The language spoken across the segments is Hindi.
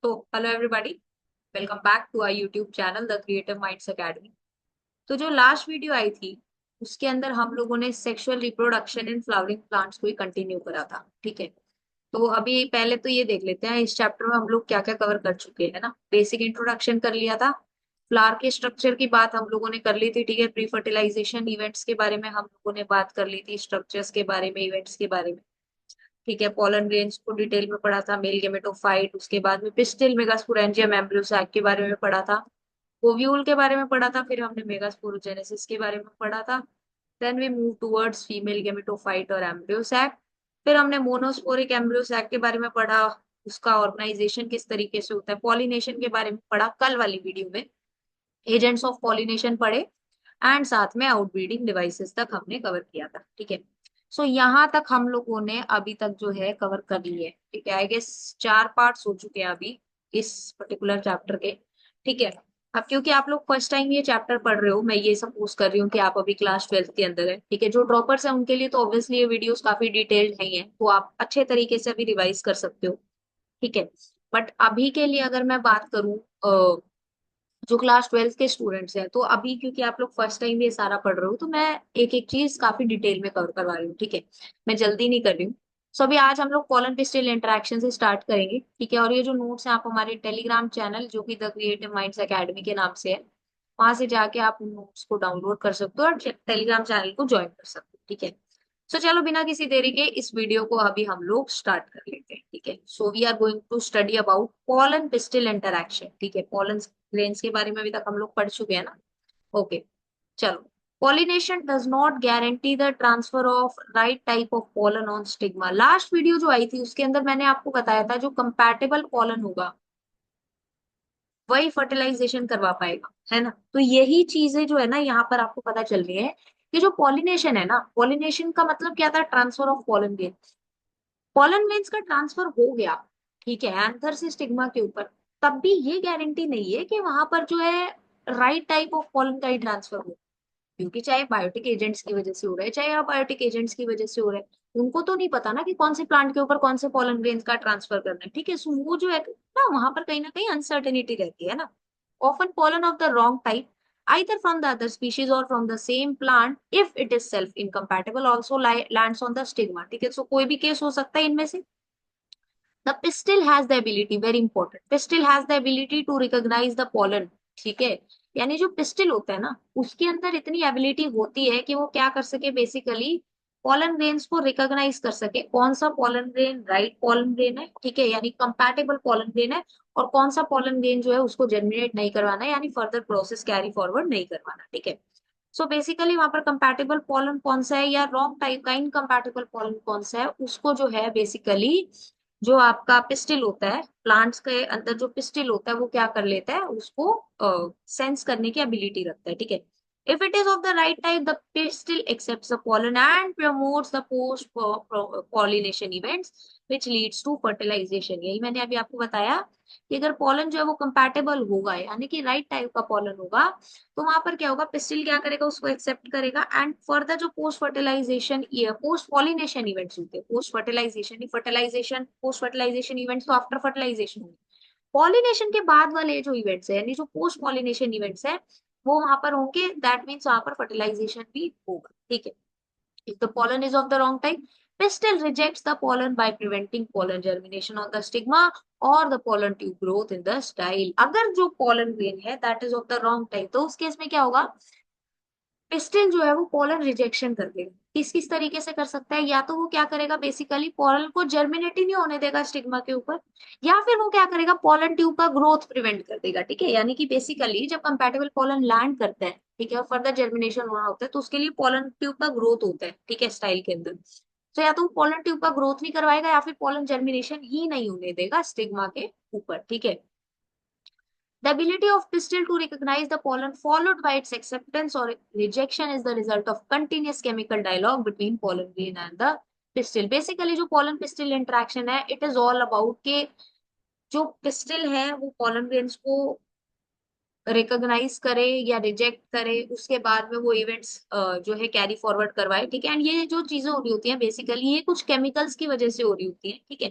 तो hello everybody, welcome back to our YouTube channel the creative minds academy. तो जो लास्ट वीडियो आई थी उसके अंदर हम लोगों ने sexual reproduction in flowering plants को ही कंटिन्यू करा था। ठीक है, तो अभी पहले तो ये देख लेते हैं इस चैप्टर में हम लोग क्या क्या कवर कर चुके हैं ना। बेसिक इंट्रोडक्शन कर लिया था, फ्लावर के स्ट्रक्चर की बात हम लोगों ने कर ली थी। ठीक है, प्री फर्टिलाइजेशन इवेंट्स के बारे में हम लोगों ने बात कर ली थी, स्ट्रक्चर्स के बारे में, इवेंट्स के बारे में। ठीक है, पोलन ग्रेन्स को डिटेल में पढ़ा था, मेल गेमेटोफाइट, उसके बाद में पिस्टिल मेगास्पोरेंजियम एम्ब्रियो सैक के बारे में पढ़ा था, ओव्यूल के बारे में पढ़ा था, फिर हमने मेगास्पोरोजेनेसिस के बारे में पढ़ा था। Then we move towards female gametophyte और एम्ब्रियो सैक। फिर हमने मोनोस्पोरिक एम्ब्रियो सैक के बारे में पढ़ा, उसका ऑर्गेनाइजेशन किस तरीके से होता है। पॉलिनेशन के बारे में पढ़ा कल वाली वीडियो में, एजेंट्स ऑफ पॉलिनेशन पढ़े, एंड साथ में आउटब्रीडिंग डिवाइसेस तक हमने कवर किया था। ठीक है, सो यहाँ तक हम लोगों ने अभी तक जो है कवर कर ली है। ठीक है, आई गेस 4 पार्ट्स हो चुके हैं अभी इस पर्टिकुलर चैप्टर के। ठीक है, अब क्योंकि आप लोग फर्स्ट टाइम ये चैप्टर पढ़ रहे हो, मैं ये सपोज कर रही हूँ कि आप अभी क्लास 12th के अंदर है। ठीक है, जो ड्रॉपर्स हैं उनके लिए तो ऑब्वियसली ये वीडियोस काफी डिटेल्ड नहीं है, तो आप अच्छे तरीके से अभी रिवाइज कर सकते हो। ठीक है, बट अभी के लिए अगर मैं बात करूँ जो क्लास 12th के स्टूडेंट्स हैं, तो अभी क्योंकि आप लोग फर्स्ट टाइम ये सारा पढ़ रहे हो तो मैं एक एक चीज काफी डिटेल में कवर करवा रही हूँ। ठीक है, मैं जल्दी नहीं कर रही हूँ। सो अभी आज हम लोग कॉलन पिस्टल इंटरेक्शन से स्टार्ट करेंगे। ठीक है, और ये जो नोट्स हैं आप हमारे टेलीग्राम चैनल जो कि द क्रिएटिव माइंड्स एकेडमी के नाम से है, वहां से जाके आप उन नोट्स को डाउनलोड कर सकते हो और टेलीग्राम चैनल को ज्वाइन कर सकते हो। ठीक है, सो चलो बिना किसी देरी के इस वीडियो को अभी हम लोग स्टार्ट कर लेते हैं। ठीक है, so we are going to study about pollen pistil interaction. ठीक है, पॉलन ग्रेन्स के बारे में अभी तक हम लोग पढ़ चुके हैं ना। ओके, चलो। Pollination does not guarantee the transfer of right type of pollen on stigma. Last video जो आई थी उसके अंदर मैंने आपको बताया था जो कंपैटिबल पॉलन होगा वही फर्टिलाइजेशन करवा पाएगा, है ना। तो यही चीजें जो है ना यहाँ पर आपको पता चल रही है कि जो पॉलिनेशन है ना, पॉलिनेशन का मतलब क्या था, transfer of pollen grain. Pollen grains का ट्रांसफर हो गया, ठीक है, एंथर से स्टिग्मा के ऊपर, तब भी ये गारंटी नहीं है कि वहां पर जो है राइट टाइप ऑफ पॉलन का ही ट्रांसफर हो। क्योंकि चाहे बायोटिक एजेंट्स की वजह से हो रहा है चाहे अबायोटिक एजेंट्स की वजह से हो रहा है, उनको तो नहीं पता ना कि कौन से प्लांट के ऊपर कौन से पॉलन ग्रेन्स का ट्रांसफर करना है। ठीक है, सो वो जो है ना वहां पर कहीं ना कहीं अनसर्टेनिटी रहती है ना। Often pollen of the wrong type either from the other species or from the same plant if it is self incompatible also lands on the stigma। ठीक है, सो कोई भी केस हो सकता है इनमें से। The pistil has the ability, very important, pistil has the ability to recognise the pollen. ठीक है, यानी जो पिस्टिल होता है ना उसके अंदर इतनी एबिलिटी होती है कि वो क्या कर सके, बेसिकली पॉलन ग्रेन्स को रिकॉग्नाइज कर सके, कौन सा pollen grain right pollen grain है, ठीक है, यानी कंपैटिबल पॉलन ग्रेन है, और कौन सा पॉलन ग्रेन जो है उसको जनरेट नहीं करवाना है, यानी फर्दर प्रोसेस कैरी फॉरवर्ड नहीं करवाना। ठीक है, सो बेसिकली वहां पर कंपैटिबल पॉलन कौन सा है या रॉन्ग टाइप का इनकम्पैटिबल पॉलन कौन सा है, उसको जो है बेसिकली जो आपका पिस्टिल होता है, प्लांट्स के अंदर जो पिस्टिल होता है वो क्या कर लेता है, उसको सेंस करने की एबिलिटी रखता है। ठीक है, if it is of the right type the pistil accepts the pollen and promotes the post pollination events which leads to fertilization। यही मैंने अभी आपको बताया कि अगर पॉलन जो है वो कंपैटिबल होगा यानी कि राइट टाइप का पॉलन होगा, तो वहां पर क्या होगा, पिस्टिल क्या करेगा, उसको एक्सेप्ट करेगा, एंड फर्दर जो post fertilisation post pollination events होते हैं, post fertilisation fertilisation post fertilisation events तो आफ्टर फर्टिलाइजेशन होंगे, पॉलिनेशन के बाद वाले जो इवेंट्स है यानी जो पोस्ट पॉलिनेशन इवेंट्स है वो वहां पर होंगे, दैट मीन्स वहां पर फर्टिलाइजेशन भी होगा। ठीक है, if the pollen is of the wrong type, pistil rejects the pollen by preventing pollen germination on the stigma or the pollen tube growth in the style। अगर जो pollen grain है that is of the wrong type, तो उस केस में क्या होगा, पिस्टिल जो है वो पोलन रिजेक्शन कर देगा। किस किस तरीके से कर सकता है, या तो वो क्या करेगा, बेसिकली पोलन को जर्मिनेट ही नहीं होने देगा स्टिग्मा के ऊपर, या फिर वो क्या करेगा, पोलन ट्यूब का ग्रोथ प्रिवेंट कर देगा। ठीक है, यानी कि बेसिकली जब कंपैटिबल पोलन लैंड करता है, ठीक है, और फर्दर जर्मिनेशन होना होता है तो उसके लिए पोलन ट्यूब का ग्रोथ होता है। ठीक है, स्टाइल के अंदर, तो या तो वो पोलन ट्यूब का ग्रोथ नहीं करवाएगा या फिर पोलन जर्मिनेशन ही नहीं होने देगा स्टिग्मा के ऊपर। ठीक है, the ability of pistil to recognize the pollen followed by its acceptance or rejection is the result of continuous chemical dialogue between pollen grain and the pistil। Basically जो pollen pistil interaction है, it is all about के जो pistil है वो pollen grains को रिकॉग्नाइज करे या रिजेक्ट करे, उसके बाद में वो इवेंट्स जो है कैरी फॉरवर्ड करवाए। ठीक है, एंड ये जो चीजें हो रही होती हैं बेसिकली ये कुछ केमिकल्स की वजह से हो रही होती है। ठीक है,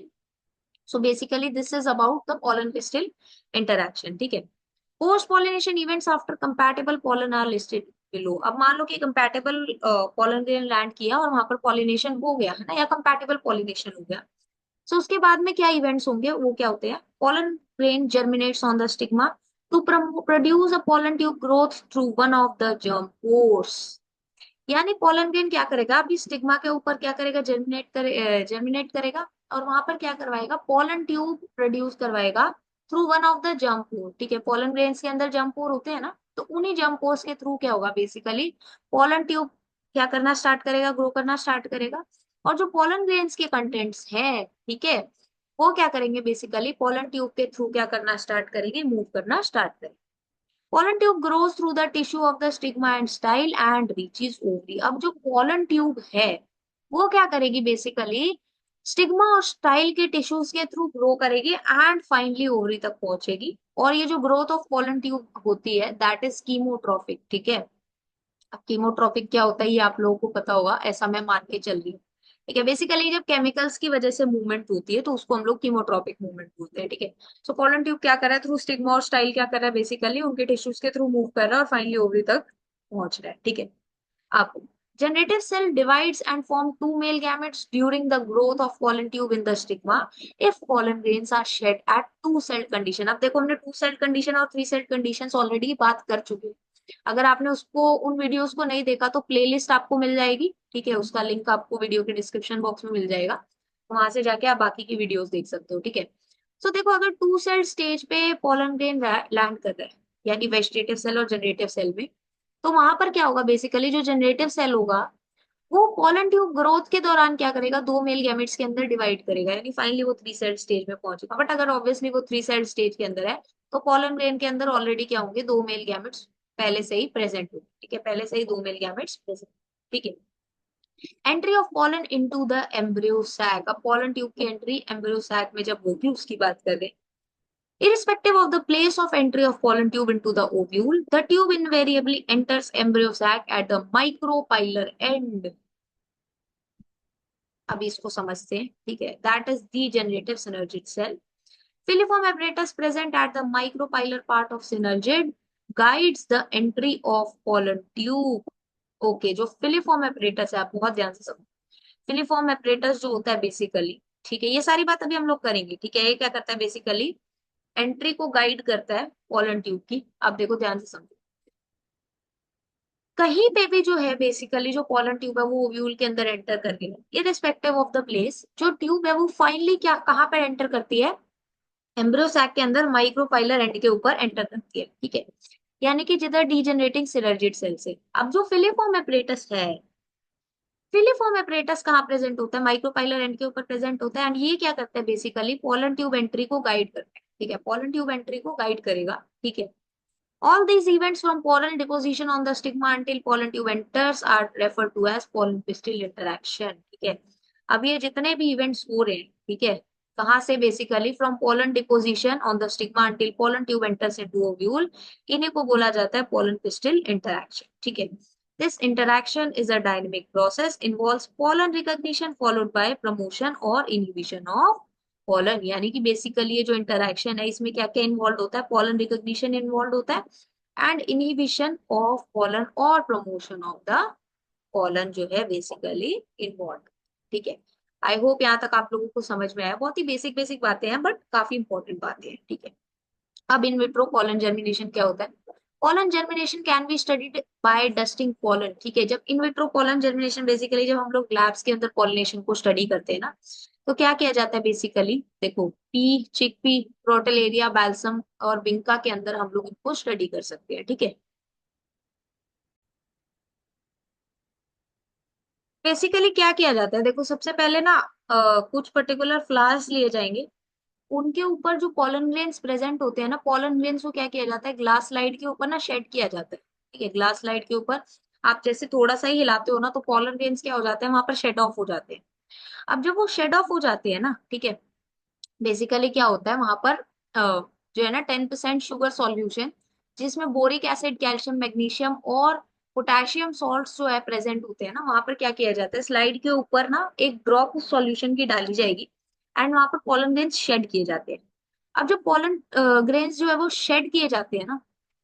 so basically this is about the pollen pistil interaction, ठीक है। Post pollination events after compatible pollen are listed below. अब मान लो कि कंपैटिबल पॉलन ग्रेन लैंड किया और वहां पर पॉलिनेशन हो गया है ना, या कंपैटिबल पॉलिनेशन हो गया, सो उसके बाद में क्या इवेंट्स होंगे, वो क्या होते हैं, pollen grain germinates on the stigma to produce a pollen tube growth through one of the germ pores। यानी pollen grain क्या करेगा, अभी स्टिग्मा के ऊपर क्या करेगा, जर्मिनेट करेगा और वहां पर क्या करवाएगा, pollen tube प्रोड्यूस करवाएगा through one of the germ pore, ठीक है। pollen grains के अंदर जर्म पोर होते हैं ना, तो उन्हीं जर्म पोर्स के थ्रू क्या होगा, बेसिकली pollen tube क्या करना स्टार्ट करेगा, ग्रो करना स्टार्ट करेगा। और जो pollen grains के कंटेंट्स है, ठीक है, वो क्या करेंगे, बेसिकली pollen ट्यूब के थ्रू क्या करना स्टार्ट करेंगे, मूव करना स्टार्ट करेंगे। pollen tube grows through the tissue of the stigma and style and reaches ovary। अब जो pollen tube है वो क्या करेगी, बेसिकली स्टिग्मा और स्टाइल के टिश्यूज के थ्रू ग्रो करेगी एंड फाइनली ओवरी तक पहुंचेगी। और ये जो ग्रोथ ऑफ pollen tube होती है दैट इज कीमोट्रॉपिक, ठीक है। अब कीमोट्रॉपिक क्या होता है ये आप लोगों को पता होगा, ऐसा मैं मान के चल रही हूँ, ठीक है। बेसिकली जब केमिकल्स की वजह से मूवमेंट होती है तो उसको हम लोग कीमोट्रॉपिक मूवमेंट बोलते हैं, ठीक है। सो pollen ट्यूब क्या कर रहा है, थ्रू स्टिग्मा और स्टाइल क्या कर रहा है, बेसिकली उनके टिश्यूज के थ्रू मूव कर रहा है और फाइनली ओवरी तक पहुंच रहा है, ठीक है। अब generative cell divides and form two male gametes during the growth of pollen tube in the stigma if pollen grains are shed at two cell condition। अब देखो हमने टू सेल कंडीशन और थ्री सेल कंडीशंस ऑलरेडी बात कर चुके हैं। अगर आपने उसको उन वीडियोस को नहीं देखा तो प्लेलिस्ट आपको मिल जाएगी, ठीक है, उसका लिंक आपको वीडियो के डिस्क्रिप्शन बॉक्स में मिल जाएगा, वहां से जाके आप बाकी की वीडियोस देख सकते हो, ठीक है। सो देखो अगर टू सेल स्टेज पे pollen grain लैंड कर रहा है, यानी वेजिटेटिव सेल और जनरेटिव सेल में, तो वहां पर क्या होगा, बेसिकली जो जनरेटिव सेल होगा वो pollen ट्यूब ग्रोथ के दौरान क्या करेगा, दो मेल गैमेट्स के अंदर डिवाइड करेगा, यानी फाइनली वो थ्री सेल स्टेज में पहुंचेगा। बट अगर ऑब्वियसली वो थ्री सेल स्टेज के अंदर है तो pollen ग्रेन के अंदर ऑलरेडी क्या होंगे, दो मेल गैमेट्स पहले से ही प्रेजेंट होंगे, ठीक है, पहले से ही दो मेल गैमेट्स प्रेजेंट, ठीक है। Entry of pollen into the embryo sac. अब pollen ट्यूब की एंट्री एम्ब्रियो सैक में जब होगी उसकी बात कर रहे हैं। Irrespective of the place of entry of pollen tube into the ovule, the tube invariably enters embryo sac at the micropylar end। अभी इसको समझते हैं, ठीक है। That is the generative synergid cell। Filiform apparatus present at the micropylar part of synergid guides the entry of pollen tube। Okay, जो फिलिफॉर्म एपरेटस है आप बहुत ध्यान से समझो। फिलिफॉर्म एपरेटस जो होता है बेसिकली, ठीक है, ये सारी बात अभी हम लोग करेंगे, ठीक है। ये क्या करता है, बेसिकली एंट्री को गाइड करता है pollen ट्यूब की। आप देखो ध्यान से समझो, कहीं पे भी जो है बेसिकली जो pollen ट्यूब है वो ओव्यूल के अंदर एंटर कर रही है, इररिस्पेक्टिव ऑफ द प्लेस, जो ट्यूब है वो फाइनली क्या कहाँ पर एंटर करती है, एम्ब्रियो सैक के अंदर माइक्रोपाइलर एंड के ऊपर एंटर करती है, ठीक है। यानी कि जिधर डीजेनरेटिंग सिलर्जिड सेल से। अब जो फिलिफॉर्म एपरेटस है, फिलिफॉर्म एपरेटस कहाँ प्रेजेंट होता है, माइक्रोपाइलर एंड के ऊपर प्रेजेंट होता है, एंड ये क्या करता है, बेसिकली pollen ट्यूब एंट्री को गाइड करता है, ठीक है। pollen ट्यूब एंट्री को गाइड करेगा, ठीक है। All these events from pollen deposition on the stigma until pollen tube enters are referred to as pollen pistil interaction, ठीक है। अब ये जितने भी इवेंट्स हो रहे हैं, ठीक है, कहाँ से, basically from pollen deposition on the stigma until pollen tube enters into ovule, इन्हीं को बोला जाता है pollen pistil interaction, ठीक है। This interaction is a dynamic process, involves pollen recognition followed by promotion or inhibition of pollen। यानी कि बेसिकली ये जो इंटरैक्शन है इसमें क्या क्या इन्वॉल्व होता है, pollen recognition इन्वॉल्व होता है एंड इनहिबिशन ऑफ pollen और प्रमोशन ऑफ द pollen जो है बेसिकली इन्वॉल्व, ठीक है। आई होप यहाँ तक आप लोगों को समझ में आया, बहुत ही बेसिक बेसिक बातें हैं बट काफी इंपॉर्टेंट बातें हैं, ठीक है। अब इन विट्रो pollen germination क्या होता है, pollen germination can be studied by dusting pollen, ठीक है। जब in vitro pollen germination basically जब हम लोग लैब्स के अंदर पॉलिनेशन को स्टडी करते हैं ना, तो क्या किया जाता है, बेसिकली देखो पी, चिकपी, प्रोटेलेरिया, बैल्सम और विंका के अंदर हम लोग इनको स्टडी कर सकते हैं, ठीक है। बेसिकली क्या किया जाता है, देखो सबसे पहले ना कुछ पर्टिकुलर फ्लावर्स लिए जाएंगे, उनके ऊपर जो pollen ग्रेन्स प्रेजेंट होते हैं ना, pollen ग्रेन्स को क्या किया जाता है, ग्लास स्लाइड के ऊपर ना शेड किया जाता है, ठीक है। ग्लास स्लाइड के ऊपर आप जैसे थोड़ा सा ही हिलाते हो ना तो pollen ग्रेन्स क्या हो जाते हैं, वहां पर शेड ऑफ हो जाते हैं। अब जब वो शेड ऑफ हो जाते हैं ना, ठीक है, बेसिकली क्या होता है वहां पर जो है ना 10% शुगर सॉल्यूशन, जिसमें बोरिक एसिड, कैल्शियम, मैग्नीशियम और पोटेशियम सॉल्ट्स जो है प्रेजेंट होते हैं ना, वहां पर क्या किया जाता है, स्लाइड के ऊपर ना एक ड्रॉप उस सॉल्यूशन की डाली जाएगी एंड वहां पर पोलन ग्रेन्स शेड किए जाते हैं। अब जब पोलन ग्रेन्स जो है वो शेड किए जाते हैं ना,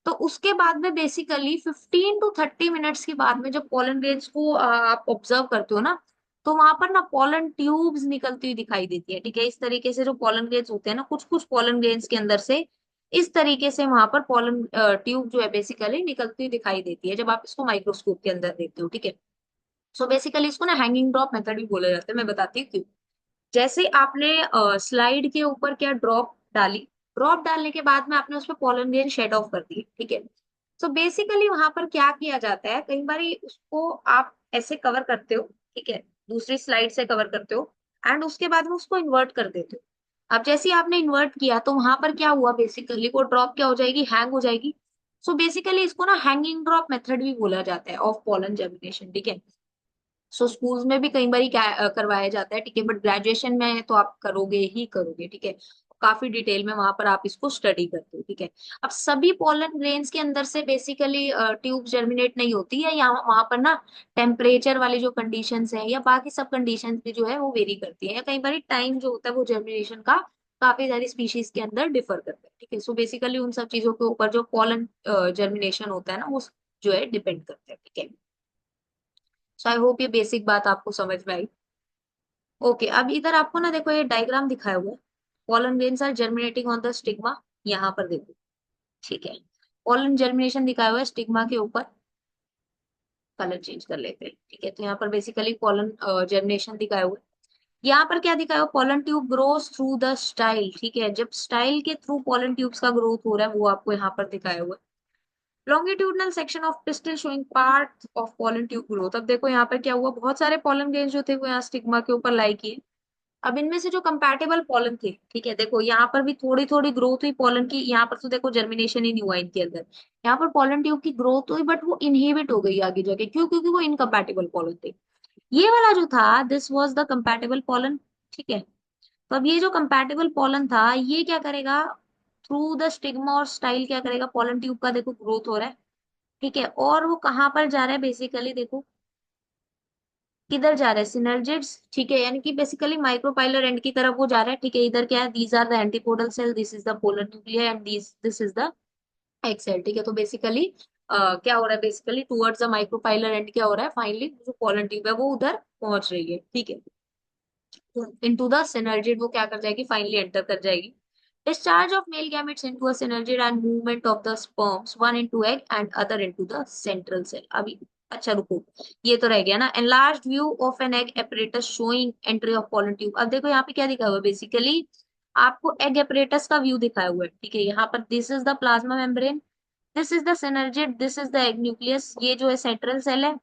तो उसके बाद में बेसिकली 15 to 30 मिनट्स के बाद में जब पोलन ग्रेन्स को आप ऑब्जर्व करते हो ना, तो वहां पर ना पोलन ट्यूब्स निकलती हुई दिखाई देती है। ठीक है, इस तरीके से जो पोलन ग्रेन्स होते हैं ना, कुछ कुछ पोलन ग्रेन्स के अंदर से इस तरीके से वहां पर पोलन ट्यूब जो है बेसिकली निकलती हुई दिखाई देती है जब आप इसको माइक्रोस्कोप के अंदर देखते हो। ठीक है, सो बेसिकली इसको ना हैंगिंग ड्रॉप मेथड भी बोला जाता है। मैं बताती हूँ क्यों। जैसे आपने स्लाइड के ऊपर क्या ड्रॉप डाली, ड्रॉप डालने के बाद में आपने उस पर पोलन ग्रेन शेड ऑफ कर दिए। ठीक है, सो बेसिकली वहां पर क्या किया जाता है, कई बार उसको आप ऐसे कवर करते हो। ठीक है, दूसरी स्लाइड से कवर करते हो एंड उसके बाद में उसको इन्वर्ट कर देते हो। अब जैसे ही आपने इन्वर्ट किया तो वहां पर क्या हुआ, बेसिकली वो ड्रॉप क्या हो जाएगी, हैंग हो जाएगी। सो बेसिकली इसको ना हैंगिंग ड्रॉप मेथड भी बोला जाता है ऑफ पोलन जर्मिनेशन। ठीक है, सो स्कूल्स में भी कई बार करवाया जाता है। ठीक है, बट ग्रेजुएशन में तो आप करोगे ही करोगे। ठीक है, काफी डिटेल में वहां पर आप इसको स्टडी करते हो। ठीक है, अब सभी पोलन ग्रेन्स के अंदर से बेसिकली ट्यूब जर्मिनेट नहीं होती है, या वहां पर ना टेम्परेचर वाली जो कंडीशंस है या बाकी सब कंडीशंस भी जो है वो वेरी करती है, या कई बार टाइम जो होता है वो जर्मिनेशन का काफी सारी स्पीशीज के अंदर डिफर करता है। ठीक है, सो बेसिकली उन सब चीजों के ऊपर जो पोलन जर्मिनेशन होता है ना, वो जो है डिपेंड करता है। ठीक है, सो आई होप ये बेसिक बात आपको समझ में आई। ओके, अब इधर आपको ना देखो ये डायग्राम दिखाया हुआ है, pollen grains are germinating on the stigma. यहाँ पर देखो, ठीक है, पोलन जर्मिनेशन दिखाया हुआ है स्टिग्मा के ऊपर। कलर चेंज कर लेते हैं। ठीक है, तो यहाँ पर बेसिकली पोलन जर्मिनेशन दिखाया हुआ है। यहाँ पर क्या दिखाया हुआ, pollen tube grows through the style. ठीक है, जब स्टाइल के थ्रू पोलन ट्यूब्स का ग्रोथ हो रहा है वो आपको यहाँ पर दिखाया हुआ है। Longitudinal section of pistol showing part of pollen tube growth. अब देखो यहाँ पर क्या हुआ, बहुत सारे पोलन ग्रेन्स जो थे वो यहाँ स्टिग्मा के ऊपर लाई किए। अब इनमें से जो कंपैटिबल पॉलन थे, ठीक है, देखो यहाँ पर भी थोड़ी थोड़ी ग्रोथ हुई पॉलन की। यहाँ पर तो देखो जर्मिनेशन ही नहीं हुआ इनके अंदर। यहाँ पर पॉलन ट्यूब की ग्रोथ हुई बट वो इनहिबिट हो गई आगे जाके, क्यों, क्योंकि वो इनकम्पैटिबल पॉलन थे। ये वाला जो था, this was the compatible pollen. ठीक है, तो अब ये जो कंपैटिबल पॉलन था ये क्या करेगा, थ्रू द स्टिग्मा और स्टाइल क्या करेगा, पॉलन ट्यूब का देखो ग्रोथ हो रहा है। ठीक है, और वो कहाँ पर जा रहा है बेसिकली, देखो किधर जा रहा है, सिनर्जिड्स। ठीक है, यानी कि बेसिकली माइक्रोपाइलर एंड की तरफ वो जा रहा है। ठीक है, इधर क्या है, these are the antipodal cell, this is the polar nuclear and this is the egg cell. ठीक है, तो बेसिकली क्या हो रहा है, basically towards the micropylar end क्या हो रहा है, फाइनली जो पोलन ट्यूब है वो उधर पहुंच रही है। ठीक है, इनटू द सिनर्जिड वो क्या कर जाएगी, फाइनली एंटर कर जाएगी। Discharge of male gametes into a synergid and movement of the sperms, one into egg and other into the central cell. अभी अच्छा रुको, ये तो रह गया ना, enlarged view of an egg apparatus showing entry of pollen tube. अब देखो यहाँ पे क्या दिखा हुआ है, बेसिकली आपको एग एपरेटस का व्यू दिखाया हुआ है। ठीक है, यहाँ पर this is the plasma membrane, this is the synergid, this is the egg nucleus, ये जो है सेंट्रल सेल है।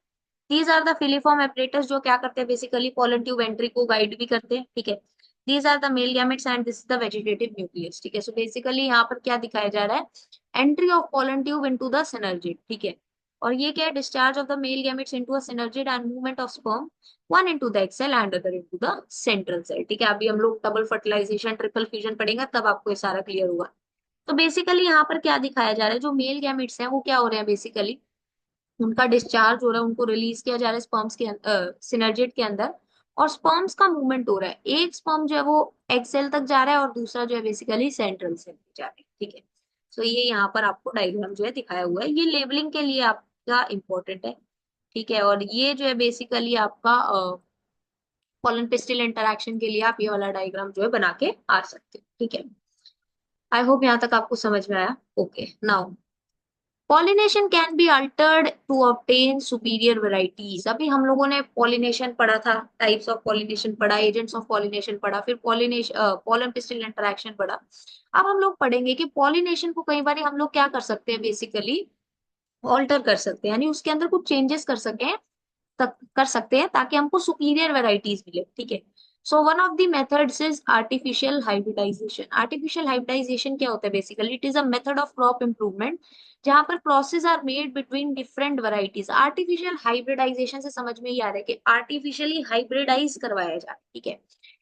These are the filiform apparatus जो क्या करते हैं, बेसिकली पोलन ट्यूब एंट्री को गाइड भी करते हैं। ठीक है, these are the male gametes and this is the vegetative nucleus. ठीक है, सो बेसिकली यहाँ पर क्या दिखाया जा रहा है, entry of pollen tube into the synergid. ठीक है, और ये क्या है, discharge of the male gametes into a synergid and movement of sperm, one into the egg cell and other into the central cell. ठीक है, अभी हम लोग डबल फर्टिलाइजेशन ट्रिपल फ्यूजन पढ़ेंगे तब आपको ये सारा क्लियर होगा। तो बेसिकली यहाँ पर क्या दिखाया जा रहा है, जो मेल गैमेट्स हैं वो क्या हो रहे हैं, बेसिकली उनका डिस्चार्ज हो रहा है, उनको रिलीज किया जा रहा है स्पर्म्स के सिनर्जिड के अंदर, और स्पर्म्स का मूवमेंट हो रहा है। एक स्पर्म जो है वो एग सेल तक जा रहा है और दूसरा जो है बेसिकली सेंट्रल सेल तक जा रहा है। ठीक है, सो ये यहाँ पर आपको डायग्राम जो है दिखाया हुआ है, ये लेबलिंग के लिए आपका इंपॉर्टेंट है। ठीक है, और ये जो है बेसिकली आपका पोलन पिस्टिल इंटरेक्शन के लिए आप ये वाला डायग्राम जो है बना के आ सकते हो। ठीक है, आई होप यहाँ तक आपको समझ में आया। Okay, now pollination can be altered to obtain superior varieties. अभी हम लोगों ने पॉलिनेशन पढ़ा था, टाइप्स ऑफ पॉलिनेशन पढ़ा, एजेंट्स ऑफ पॉलिनेशन पढ़ा, फिर पॉलिनेशन पॉलन पिस्टिल इंटरेक्शन पढ़ा। अब हम लोग पढ़ेंगे कि पॉलिनेशन को कई बार हम लोग क्या कर सकते हैं, बेसिकली ऑल्टर कर सकते हैं, यानी उसके अंदर कुछ चेंजेस कर सकें, कर सकते हैं ताकि हमको सुपीरियर वेराइटीज मिले। ठीक है, so one of the methods is artificial hybridisation. Artificial hybridisation क्या होता है, basically it is a method of crop improvement जहां पर process are made between different varieties. Artificial hybridisation से समझ में ही आ रहा है कि आर्टिफिशियली हाइब्रिडाइज करवाया जाए। ठीक है,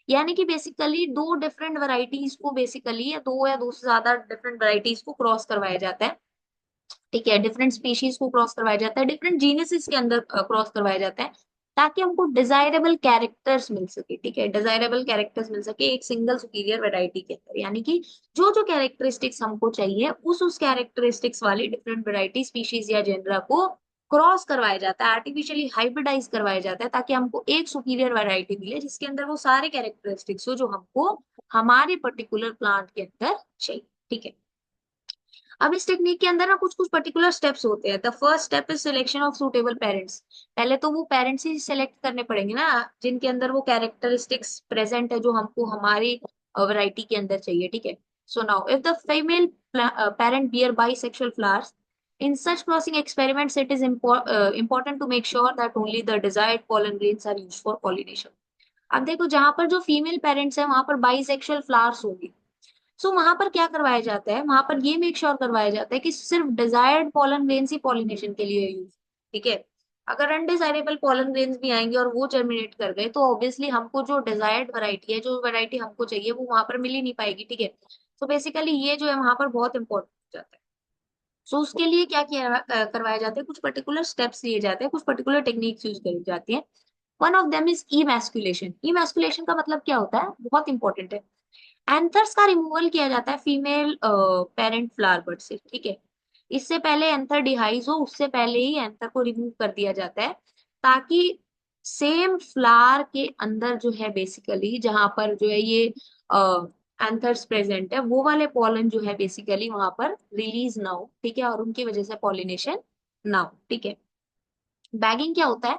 यानी कि बेसिकली दो डिफरेंट वैरायटीज को, बेसिकली या दो से ज्यादा डिफरेंट वैरायटीज को क्रॉस करवाया जाता है। ठीक है, डिफरेंट स्पीशीज को क्रॉस करवाया जाता है, डिफरेंट जीनसेस के अंदर क्रॉस करवाया जाता है, ताकि हमको डिजायरेबल कैरेक्टर्स मिल सके, ठीक है, डिजायरेबल कैरेक्टर्स मिल सके एक सिंगल सुपीरियर वैरायटी के अंदर, यानी कि जो जो कैरेक्टरिस्टिक्स हमको चाहिए उस कैरेक्टरिस्टिक्स वाली डिफरेंट वैरायटी, स्पीशीज या जेनरा को क्रॉस करवाया जाता है, आर्टिफिशियली हाइब्रिडाइज करवाया जाता है, ताकि हमको एक सुपीरियर वैरायटी मिले जिसके अंदर वो सारे कैरेक्टरिस्टिक्स हो जो हमको हमारे पर्टिकुलर प्लांट के अंदर चाहिए, ठीक है। अब इस टेक्निक के अंदर ना कुछ कुछ पर्टिकुलर स्टेप्स होते हैं। The first step is selection of suitable parents. पहले तो वो पेरेंट्स ही सिलेक्ट करने पड़ेंगे ना जिनके अंदर वो कैरेक्टरिस्टिक्स प्रेजेंट है जो हमको हमारी वैरायटी के अंदर चाहिए, ठीक है। So now if the female parent bear bisexual flowers in such crossing experiments it is important to make sure that only the desired pollen grains are used for pollination। अब देखो जहां पर जो फीमेल पेरेंट्स है वहां पर बाइसेक्सुअल फ्लावर्स होंगे, सो वहां पर क्या करवाया जाता है, वहां पर ये मेक श्योर करवाया जाता है कि सिर्फ डिजायर्ड पॉलन ग्रेन्स ही पॉलिनेशन के लिए यूज, ठीक है। अगर अनडिजायरेबल पॉलन ग्रेन्स भी आएंगे और वो जर्मिनेट कर गए तो ऑब्वियसली हमको जो डिजायर्ड वैरायटी है, जो वैरायटी हमको चाहिए वो वहां पर मिल ही नहीं पाएगी, ठीक है। तो बेसिकली ये जो है वहां पर बहुत इंपॉर्टेंट हो जाता है। सो उसके लिए क्या किया करवाया जाता है, कुछ पर्टिकुलर स्टेप्स लिए जाते हैं, कुछ पर्टिकुलर टेक्निक्स यूज करी जाती है। One of them is emasculation. Emasculation का मतलब क्या होता है, बहुत इंपॉर्टेंट है। एंथर्स का रिमूवल किया जाता है फीमेल पेरेंट फ्लावर बड से, ठीक है। इससे पहले एंथर डिहाइज हो उससे पहले ही एंथर को रिमूव कर दिया जाता है, ताकि सेम फ्लावर के अंदर जो है बेसिकली जहां पर जो है ये एंथर्स प्रेजेंट है वो वाले पॉलन जो है बेसिकली वहां पर रिलीज ना हो, ठीक है, और उनकी वजह से पॉलिनेशन ना हो, ठीक है। बैगिंग क्या होता है,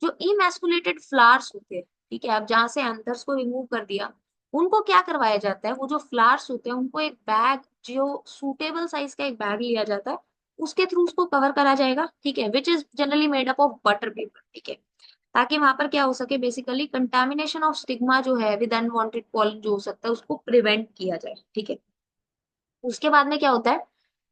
जो इमेस्कुलेटेड फ्लावर्स होते हैं, ठीक है, अब जहां से एंथर्स को रिमूव कर दिया उनको क्या करवाया जाता है, वो जो फ्लावर्स होते हैं उनको एक बैग, जो सूटेबल साइज का एक बैग लिया जाता है, उसके थ्रू उसको कवर करा जाएगा, ठीक है, which is generally made up of butter paper, ठीक है। ताकि वहां पर क्या हो सके, बेसिकली कंटेमिनेशन ऑफ स्टिग्मा जो है विद अनवांटेड पॉलन जो हो सकता है उसको प्रिवेंट किया जाए, ठीक है। उसके बाद में क्या होता है,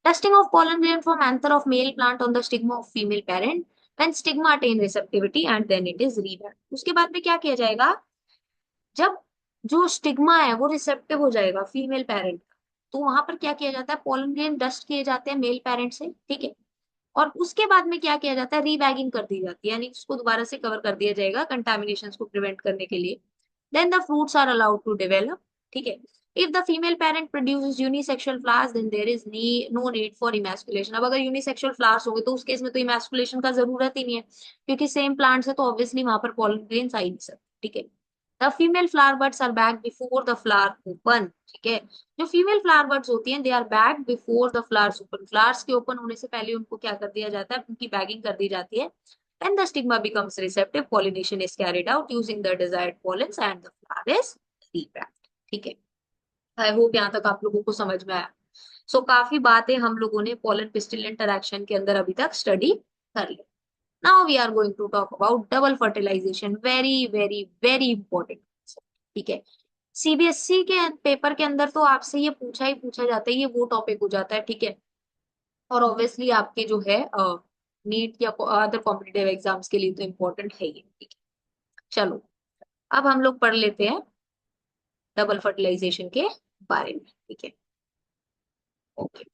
testing of pollen grain from anther of male plant on the stigma of female parent when stigma attain receptivity and then it is rebagged। उसके बाद में क्या किया जाएगा, जब जो स्टिग्मा है वो रिसेप्टिव हो जाएगा फीमेल पेरेंट का, तो वहां पर क्या किया जाता है, पोलन ग्रेन डस्ट किए जाते हैं मेल पेरेंट से, ठीक है। और उसके बाद में क्या किया जाता है, रीबैगिंग कर दी जाती है, यानी उसको दोबारा से कवर कर दिया जाएगा कंटामिनेशन को प्रिवेंट करने के लिए। Then the fruits are allowed to develop, ठीक है। If the female parent produces unisexual flowers then there is no need for emasculation. अब अगर यूनिसेक्सुअल फ्लावर्स होंगे तो उस केस में तो इमैस्कुलेशन का जरूरत ही नहीं है, क्योंकि सेम प्लांट्स है तो ऑब्वियसली वहां पर पॉलन ग्रेन्स आ ही नहीं सकते, ठीक है। The female flower buds are bag before the flower open, ठीक है। जो फीमेल फ्लावर बर्ड्स होती हैं they are bag before the flowers open. Flowers के ओपन होने से पहले उनको क्या कर दिया जाता है, उनकी बैगिंग कर दी जाती है। When the stigma becomes receptive, pollination is carried out using the desired pollens and the flower is repacked, ठीक है। आई होप यहाँ तक आप लोगों को समझ में आया। सो काफी बातें हम लोगों ने पोलन पिस्टिल इंटरैक्शन के अंदर अभी तक स्टडी कर ली। Now we are going to talk about double fertilisation, very very very important, ठीक है। सीबीएसई के पेपर के अंदर तो आपसे ये पूछा ही पूछा जाता है, ये वो टॉपिक हो जाता है, ठीक है। और ऑब्वियसली आपके जो है नीट या अदर कॉम्पिटेटिव एग्जाम्स के लिए तो इम्पोर्टेंट है ही, ठीक है। चलो अब हम लोग पढ़ लेते हैं डबल फर्टिलाइजेशन के बारे में, ठीक है। Okay,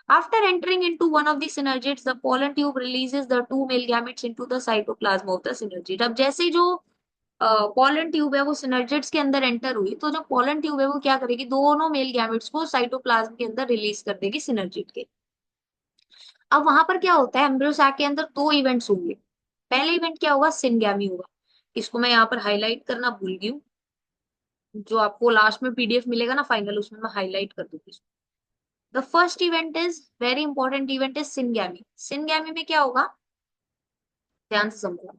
after entering into one of the synergids the pollen tube releases the two male gametes into the cytoplasm of the synergid। अब जैसे ही जो पोलन ट्यूब है वो सिनर्जिड्स के अंदर एंटर हुई तो जो पोलन ट्यूब है वो क्या करेगी, दोनों मेल गैमेट्स को साइटोप्लाज्म के अंदर रिलीज कर देगी सिनर्जिड के। अब वहां पर क्या होता है, एम्ब्रियो सैक के अंदर दो इवेंट्स होंगे। पहले इवेंट क्या होगा, सिनगैमी होगा। इसको मैं यहाँ पर हाईलाइट करना भूल गई हूँ, जो आपको लास्ट में पीडीएफ मिलेगा ना फाइनल, उसमें मैं हाईलाइट कर दूंगी। The first event is very important event is syngamy. Syngamy में क्या होगा, ध्यान से समझो।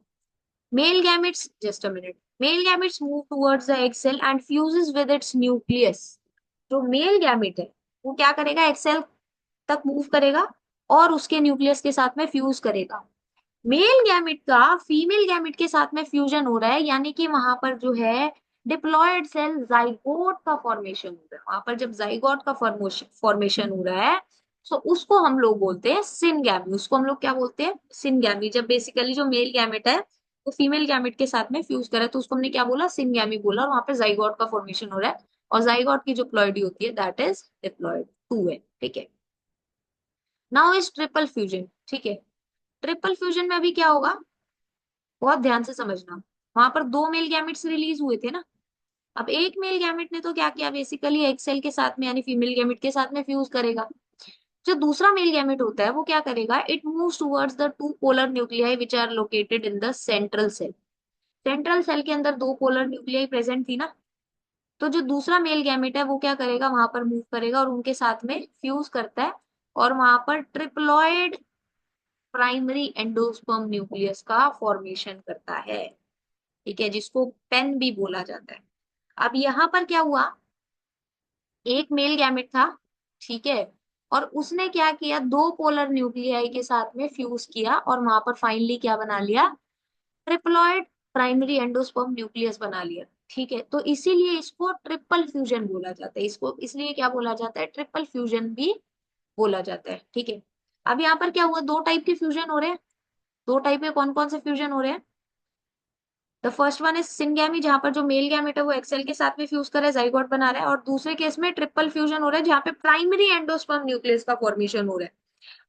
Male gametes, just a minute. Male gametes move towards the egg cell and fuses with its nucleus। जो मेल गैमेट है वो क्या करेगा, egg cell तक मूव करेगा और उसके न्यूक्लियस के साथ में फ्यूज करेगा। मेल गैमेट का फीमेल गैमेट के साथ में फ्यूजन हो रहा है, यानी कि वहां पर जो है डिप्लॉयड सेल जाइगोट का फॉर्मेशन हो रहा है। वहां पर जब जाइगोट का फॉर्मेशन हो रहा है तो उसको हम लोग बोलते हैं सिनगैमी। उसको हम लोग क्या बोलते हैं, सिनगैमी। जब बेसिकली जो मेल गैमेट है वो फीमेल गैमेट के साथ में फ्यूज करा है तो उसको हमने क्या बोला, सिनगैमी बोला, और वहां पे जाइगोट का फॉर्मेशन हो रहा है। और जाइगोट की जो प्लॉइडी होती है दैट इज डिप्लॉयड टू है, ठीक है। नाउ इज ट्रिपल फ्यूजन, ठीक है। ट्रिपल फ्यूजन में अभी क्या होगा, बहुत ध्यान से समझना। वहां पर दो मेल गैमेट्स रिलीज हुए थे ना। अब एक मेल गैमेट ने तो क्या किया, बेसिकली एक सेल के साथ में यानी फीमेल गैमेट के साथ में फ्यूज करेगा। जो दूसरा मेल गैमेट होता है वो क्या करेगा, it moves towards the two polar nuclei which are located in the central cell. Central cell के अंदर दो पोलर न्यूक्लियाई प्रेजेंट थी ना। तो जो दूसरा मेल गैमेट है वो क्या करेगा, वहां पर मूव करेगा और उनके साथ में फ्यूज करता है। और वहां पर ट्रिप्लॉइड प्राइमरी एंडोस्पर्म न्यूक्लियस का फॉर्मेशन करता है। ठीक है, जिसको पेन भी बोला जाता है। अब यहाँ पर क्या हुआ, एक मेल गैमेट था, ठीक है, और उसने क्या किया, दो पोलर न्यूक्लियाई के साथ में फ्यूज किया और वहां पर फाइनली क्या बना लिया, ट्रिप्लॉइड प्राइमरी एंडोस्पर्म न्यूक्लियस बना लिया। ठीक है, तो इसीलिए इसको ट्रिपल फ्यूजन बोला जाता है। इसको इसलिए क्या बोला जाता है, ट्रिपल फ्यूजन भी बोला जाता है। ठीक है, अब यहाँ पर क्या हुआ, दो टाइप के फ्यूजन हो रहे हैं। दो टाइप के कौन कौन से फ्यूजन हो रहे हैं, the first one is syngamy, जहां पर जो मेल गैमेट है वो एक्सेल के साथ में फ्यूज कर रहा है, जाइगोट बना रहा है। और दूसरे केस में ट्रिपल फ्यूजन हो रहा है, जहां पे प्राइमरी एंडोस्पर्म न्यूक्लियस का फॉर्मेशन हो रहा है।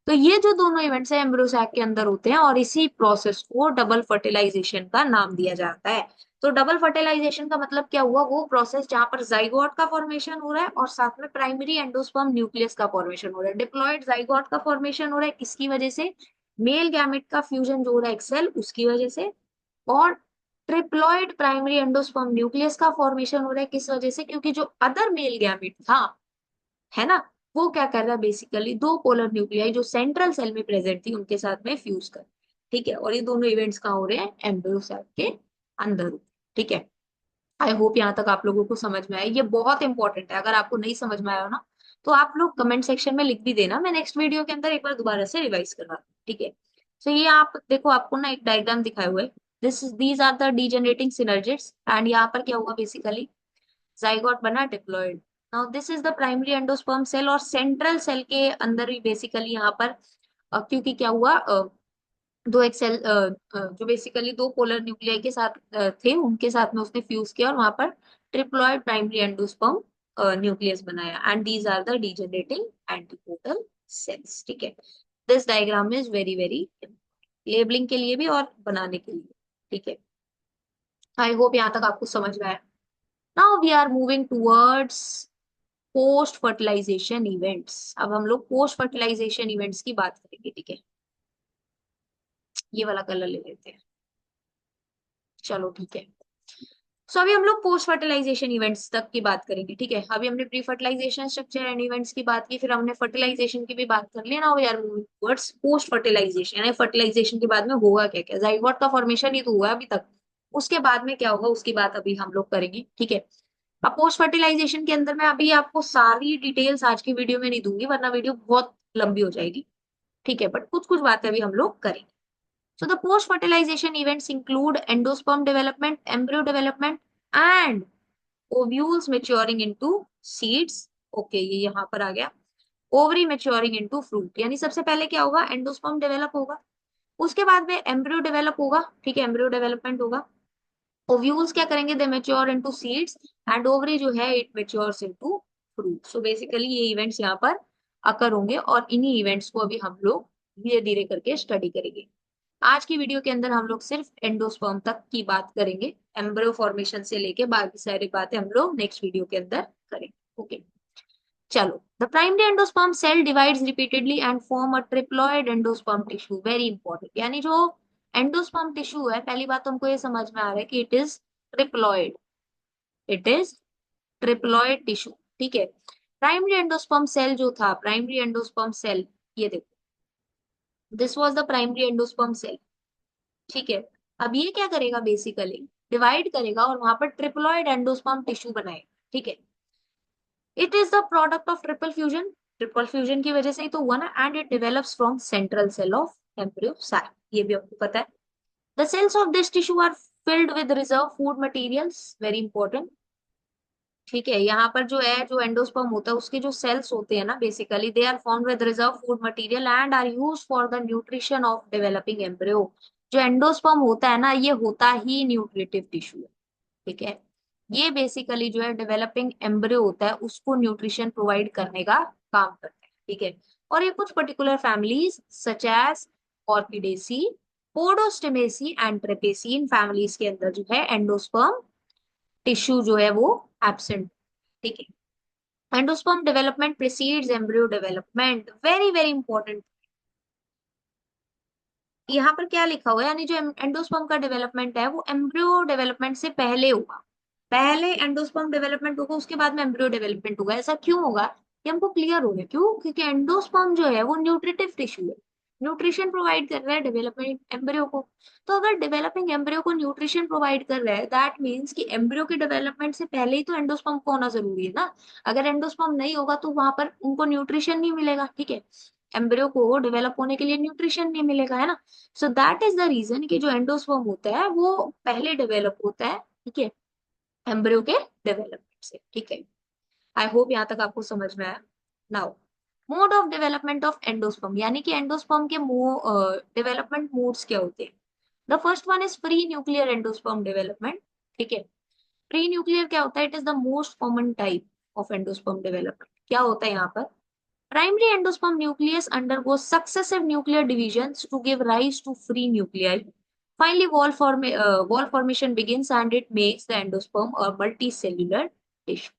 तो ये जो दोनों इवेंट्स है एम्ब्रियो सैक के अंदर होते हैं, और इसी प्रोसेस को डबल फर्टिलाइजेशन का नाम दिया जाता है। तो डबल फर्टिलाइजेशन का मतलब क्या हुआ, वो प्रोसेस जहां पर जाइगोट का फॉर्मेशन हो रहा है और साथ में प्राइमरी एंडोस्पर्म न्यूक्लियस का फॉर्मेशन हो रहा है। डिप्लॉयड जाइगोट का फॉर्मेशन हो रहा है किसकी वजह से, मेल गैमेट का फ्यूजन जो हो रहा है एक्सेल उसकी वजह से। और ट्रिप्लॉइड प्राइमरी एंडोस्पर्म न्यूक्लियस का फॉर्मेशन हो रहा है किस वजह से, क्योंकि जो अदर मेल गैमेट था, है ना, वो क्या कर रहा है, बेसिकली दो पोलर न्यूक्लियाई जो सेंट्रल सेल में प्रेजेंट थी उनके साथ में फ्यूज कर। ठीक है, और ये दोनों इवेंट्स कहाँ हो रहे हैं, एम्ब्रियो सेल के अंदर हो रहे हैं। ठीक है, आई होप यहाँ तक आप लोगों को समझ में आया। ये बहुत इंपॉर्टेंट है, अगर आपको नहीं समझ में आया हो ना तो आप लोग कमेंट सेक्शन में लिख भी देना, मैं नेक्स्ट वीडियो के अंदर एक बार दोबारा से रिवाइज करवा दूँ। ठीक है, तो ये आप देखो, आपको ना एक डायग्राम दिखाए हुए, these are the degenerating synergids, and यहाँ पर क्या हुआ, बेसिकली जाइगोट बना, diploid. Now this is the primary endosperm cell, और सेंट्रल सेल के अंदर ही बेसिकली यहाँ पर क्योंकि क्या हुआ, दो एक सेल जो बेसिकली दो पोलर न्यूक्लियाई के साथ थे उनके साथ में उसने फ्यूज किया और वहां पर ट्रिप्लॉयड प्राइमरी एंडोस्पर्म न्यूक्लियस बनाया, and these are the degenerating antipodal cells. ठीक है, this diagram is very very labelling के लिए भी और बनाने के लिए। ठीक है, आई होप यहाँ तक आपको समझ में आया। Now we are moving towards post fertilisation events. अब हम लोग पोस्ट फर्टिलाइजेशन इवेंट्स की बात करेंगे। ठीक है, ये वाला कलर ले लेते हैं, चलो ठीक है। सो अभी हम लोग पोस्ट फर्टिलाइजेशन इवेंट्स तक की बात करेंगे। ठीक है, अभी हमने pre fertilisation structure and events की बात की, फिर हमने फर्टिलाइजेशन की भी बात कर ली। Now we are moving towards post fertilisation, यानी फर्टिलाइजेशन के बाद में होगा क्या क्या, जाइगोट का फॉर्मेशन ही तो हुआ है अभी तक, उसके बाद में क्या होगा उसकी बात अभी हम लोग करेंगे। ठीक है, अब पोस्ट फर्टिलाइजेशन के अंदर मैं अभी आपको सारी डिटेल्स आज की वीडियो में नहीं दूंगी, वरना वीडियो बहुत लंबी हो जाएगी। ठीक है, बट कुछ कुछ बातें अभी हम लोग करेंगे। So the post-fertilization events include endosperm development, embryo development, and ovules maturing into seeds. Okay, ये यहाँ पर आ गया। ओवरी मेच्योरिंग इनटू फ्रूट, यानी सबसे पहले क्या होगा, एंडोस्पर्म डेवलप होगा, उसके बाद में एम्ब्रियो डेवलप होगा। ठीक है, एम्ब्रियो डेवलपमेंट होगा। ओव्यूल्स क्या करेंगे, they mature into seeds, and ovary जो है it matures into fruit. So basically ये इवेंट्स यहाँ पर अकर होंगे, और इन्हीं इवेंट्स को अभी हम लोग धीरे धीरे करके स्टडी करेंगे। आज की वीडियो के अंदर हम लोग सिर्फ एंडोस्पर्म तक की बात करेंगे, एम्ब्रियो फॉर्मेशन से लेके बाकी सारी बातें हम लोग नेक्स्ट वीडियो के अंदर करेंगे। ओके, चलो। The primary endosperm cell divides repeatedly and form a triploid endosperm tissue, very important. यानी जो एंडोस्पर्म टिश्यू है, पहली बात तो हमको ये समझ में आ रहा है कि it is triploid, it is triploid tissue. ठीक है, प्राइमरी एंडोस्पर्म सेल जो था, प्राइमरी एंडोस्पर्म सेल, ये देखो, this was the primary endosperm cell. ठीक है, अब ये क्या करेगा, बेसिकली डिवाइड करेगा और वहां पर ट्रिप्लॉइड एंडोस्पर्म टिश्यू बनाएगा। ठीक है, it is the product of triple fusion, triple fusion की वजह से ही तो हुआ ना, and it develops from central cell of embryo sac, ये भी आपको पता है। The cells of this tissue are filled with reserve food materials, very important. ठीक है, यहाँ पर जो है, जो एंडोस्पर्म होता है उसके जो सेल्स होते हैं ना, basically they are formed with reserve food material and are used for the nutrition of developing embryo. जो एंडोस्पर्म होता है ना, ये होता ही न्यूट्रिटिव टिश्यू है। ठीक है, ये बेसिकली जो है डेवलपिंग एम्ब्रियो होता है उसको न्यूट्रिशन प्रोवाइड करने का काम करता है। ठीक है, और ये कुछ particular families such as orchidaceae, podostemaceae and trapaceae इन फैमिलीज के अंदर जो है एंडोस्पर्म टिश्यू जो है वो एब्सेंट। ठीक है। Endosperm development precedes embryo development, very very important. यहाँ पर क्या लिखा हुआ है, यानी जो एंडोस्पर्म का डेवलपमेंट है वो एम्ब्रियो डेवलपमेंट से पहले होगा। पहले एंडोस्पर्म डेवलपमेंट होगा, उसके बाद में एम्ब्रियो डेवलपमेंट होगा। ऐसा क्यों होगा, ये हमको क्लियर हो गया। क्यों? क्योंकि एंडोस्पर्म जो है वो न्यूट्रिटिव टिश्यू है, न्यूट्रिशन प्रोवाइड कर रहा है डेवलपिंग एम्ब्रियो को। तो अगर डेवलपिंग एम्ब्रियो को न्यूट्रिशन प्रोवाइड कर रहा है, दैट मीन्स कि एम्ब्रियो के डेवलपमेंट से पहले ही तो एंडोस्पर्म को होना जरूरी है ना। अगर एंडोस्पर्म नहीं होगा तो वहां पर उनको न्यूट्रिशन नहीं मिलेगा। ठीक है, एम्ब्रियो को डेवलप होने के लिए न्यूट्रिशन नहीं मिलेगा, है ना। So that is the reason कि जो एंडोस्पर्म होता है वो पहले डेवलप होता है, ठीक है, एम्ब्रियो के डेवलपमेंट से। ठीक है, आई होप यहाँ तक आपको समझ में आया। Now mode of development of endosperm, यानी कि एंडोस्पर्म के डेवलपमेंट मोड्स क्या होते हैं। The first one is pre nuclear endosperm development. ठीक है, प्री न्यूक्लियर क्या होता है, it is the most common type of endosperm development. क्या होता है यहाँ पर, primary endosperm nucleus undergoes successive nuclear divisions to give rise to free nuclei. Finally, wall formation begins and it makes the endosperm a multicellular tissue.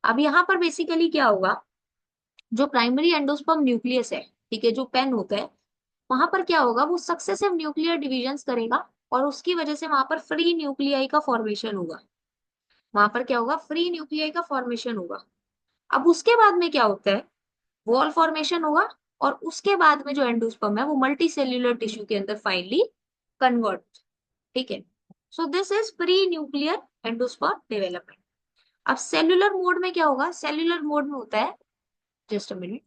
अब यहाँ पर बेसिकली क्या होगा, जो प्राइमरी एंडोस्पर्म न्यूक्लियस है, ठीक है, जो पेन होता है, वहां पर क्या होगा, वो सक्सेसिव न्यूक्लियर डिविजन्स करेगा और उसकी वजह से वहां पर फ्री न्यूक्लियाई का फॉर्मेशन होगा। वहां पर क्या होगा, फ्री न्यूक्लियाई का फॉर्मेशन होगा। अब उसके बाद में क्या होता है, वॉल फॉर्मेशन होगा और उसके बाद में जो एंडोस्पर्म है वो मल्टी सेल्यूलर टिश्यू के अंदर फाइनली कन्वर्ट। ठीक है, so this is pre nuclear endosperm development. अब सेल्यूलर मोड में क्या होगा, सेल्यूलर मोड में होता है, just a minute,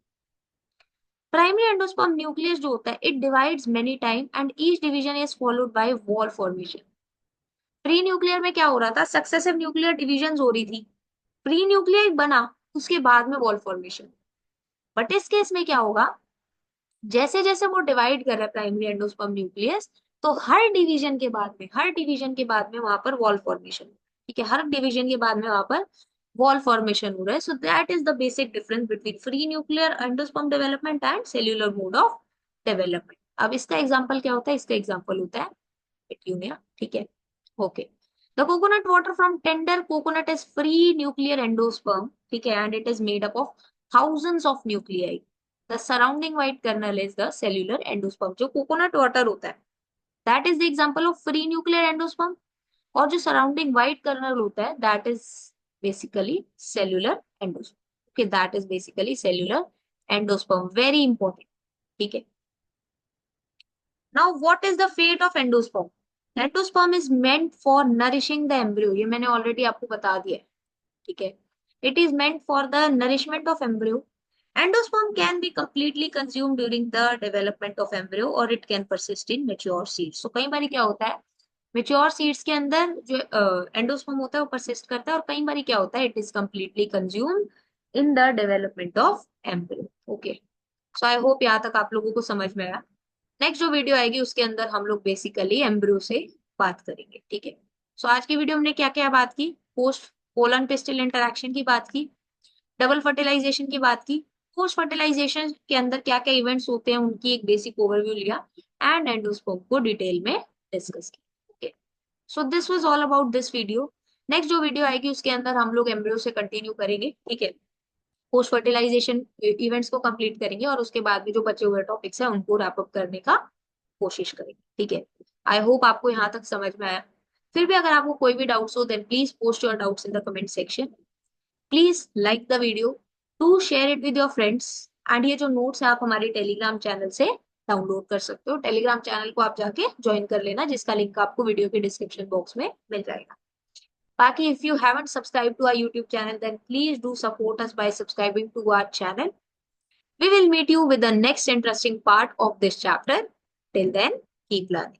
primary endosperm nucleus जो होता है it divides many time and each division is followed by wall formation. Pre nuclear में क्या हो रहा था, सक्सेसिव न्यूक्लियर डिविजन हो रही थी, प्री न्यूक्लियर बना, उसके बाद में वॉल फॉर्मेशन। बट इस केस में क्या होगा, जैसे जैसे वो डिवाइड कर रहा है प्राइमरी एंडोस्पर्म न्यूक्लियस, तो हर डिवीजन के बाद में वहां पर वॉल फॉर्मेशन। ठीक है, हर डिवीजन के बाद में वहां पर वॉल फॉर्मेशन हो रहा है। सो that is the basic difference between free nuclear endosperm development and cellular mode of development. अब इसका एग्जाम्पल क्या होता है, इसका एग्जाम्पल होता है पेट्यूनिया। ठीक है, okay. The coconut water from tender coconut is free nuclear endosperm, ठीक है, and it is made up of thousands of nuclei. The surrounding white kernel is the cellular endosperm. जो कोकोनट वाटर होता है, that is the example of free nuclear endosperm. और जो सराउंडिंग व्हाइट कर्नल होता है, that is basically cellular endosperm. Okay, that is basically cellular endosperm. Very important. ठीक है, now what is the fate of endosperm? Endosperm is meant for nourishing the embryo. ये मैंने ऑलरेडी आपको बता दिया है। ठीक है, it is meant for the nourishment of embryo. Endosperm can be completely consumed during the development of embryo or it can persist in mature seeds. So कई बार क्या होता है, mature seeds के अंदर जो एंडोस्पर्म होता है वो persist करता है, और कई बार क्या होता है, it is completely consumed in the development of embryo. Okay, so I hope यहाँ तक आप लोगों को समझ में आया। नेक्स्ट जो वीडियो आएगी उसके अंदर हम लोग बेसिकली एम्ब्रियो से बात करेंगे। ठीक है, सो आज की वीडियो हमने क्या क्या बात की, पोस्ट पोलन पिस्टल इंटरैक्शन की बात की, डबल फर्टिलाइजेशन की बात की, पोस्ट फर्टिलाइजेशन के अंदर क्या क्या इवेंट्स होते हैं उनकी एक बेसिक ओवरव्यू लिया, एंड एंडोस्पर्म को डिटेल में डिस्कस किया। Okay, so this was all about this video. Next जो वीडियो आएगी उसके अंदर हम लोग एम्ब्रियो से कंटिन्यू करेंगे। ठीक है, पोस्ट फर्टिलाइजेशन इवेंट्स को कंप्लीट करेंगे और उसके बाद भी जो बचे हुए टॉपिक्स हैं उनको रैप अप करने का कोशिश करेंगे। ठीक है, आई होप आपको यहाँ तक समझ में आया। फिर भी अगर आपको कोई भी डाउट्स हो then please post your doubts in the comment section. Please like the video, to share it with your friends, and ये जो नोट्स है आप हमारे टेलीग्राम चैनल से डाउनलोड कर सकते हो। टेलीग्राम चैनल को आप जाके ज्वाइन कर लेना, जिसका लिंक आपको वीडियो के डिस्क्रिप्शन बॉक्स में मिल जाएगा। Baki, if you haven't subscribed to our YouTube channel, then please do support us by subscribing to our channel. We will meet you with the next interesting part of this chapter. Till then, keep learning.